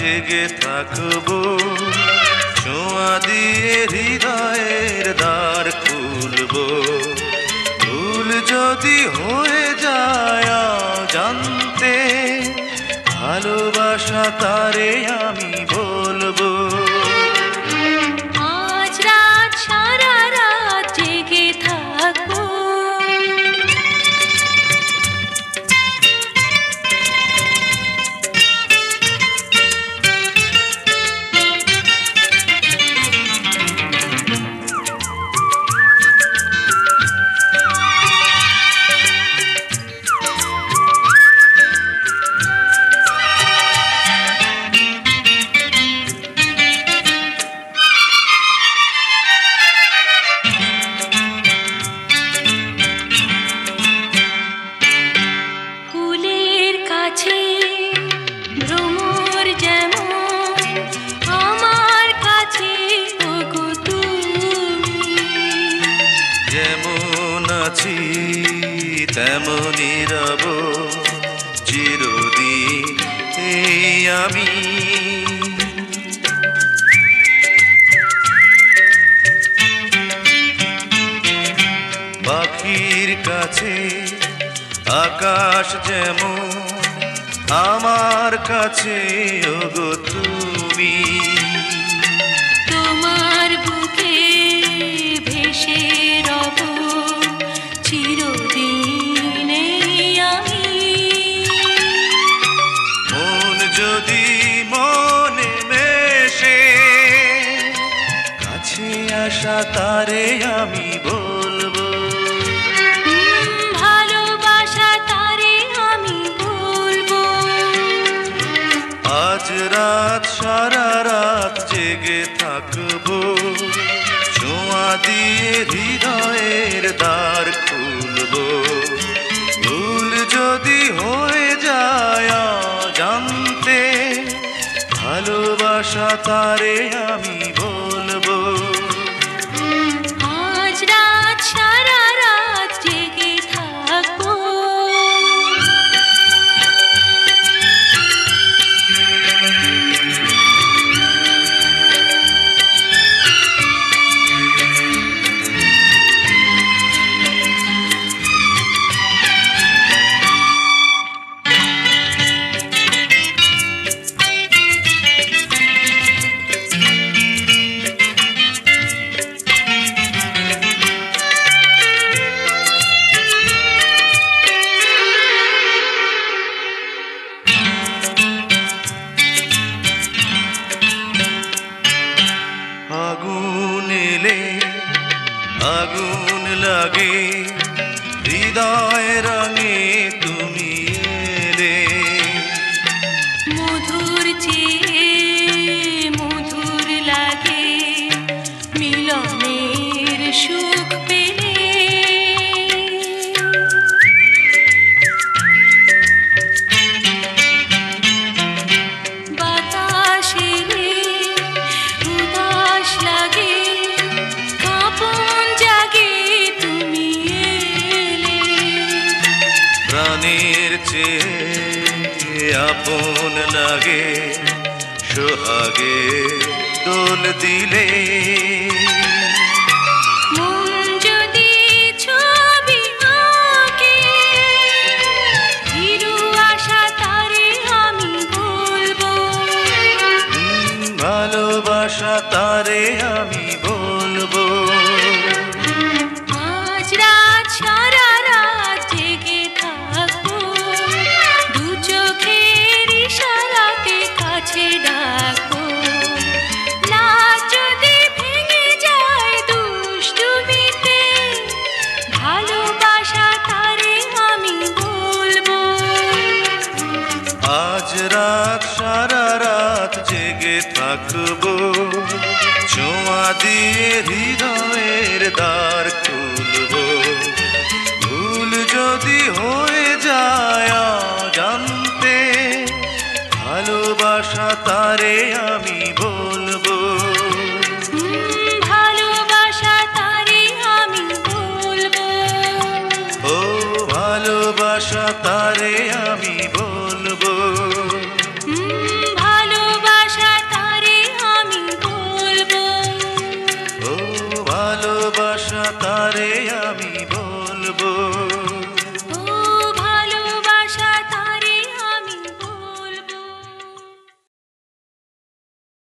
জেগে থাকবো, ছোঁয়া দিয়ে হৃদয়ের দ্বার খুলবো। ভুল যদি হয়ে যায় জানতে, ভালোবাসা তারে আমি বলবো। আজ রাত সারা রাত জেগে থাকবো, ফুলের কাছে ভ্রমর যেমন আমার কাছে ওগো তুমি। যেমন আছি তেমনই রব চিরদিন এই আমি। পাখির কাছে আকাশ যেমন আমার কাছে ওগো তুমি। তোমার বুকে ভেসে রব চিরদিন এই আমি। মন যদি মনে মেশে, কাছে আসা তারে আমি বলবো। ভালোবাসা তারে আমি বলবো। আজ রাত সারা রাত জেগে থাকবো, ছোঁয়া দিয়ে হৃদয়ের দ্বার খুলবো। ভুল যদি হয়ে যায় জানতে, ভালোবাসা তারে আমি বলবো। আজ রাত সারা রাত জেগে থাকবো, আগুন এলে আগুন লাগে, হৃদয় রঙে তুমি এলে। মধুর চেয়ে মধুর লাগে মিলনের সুখ পেলে। বাতাস এলে উদাস লাগে, কাঁপন জাগে তুমি এলে। প্রাণের চেয়ে আপন লাগে, সোহাগে দোল দিলে। মন যদি ছবি আঁকে, হিরু আশা তারে আমি বলবো। ভালোবাসা তারে আমি বলবো। আজ রাত সারা রাত জেগে থাকবো, দু চোখের ইশারাতে কাছে ডাকবো। লাজ যদি ভেঙে যায় দুষ্টুমিতে, ভালোবাসা তারে আমি বলবো। আজ রাত সারা রাত জেগে থাকবো, ছোঁয়া দিয়ে হৃদয়ের দ্বার খুলবো। ভুল যদি হয়ে যায় জানতে, ভালোবাসা তারে আমি বলবো।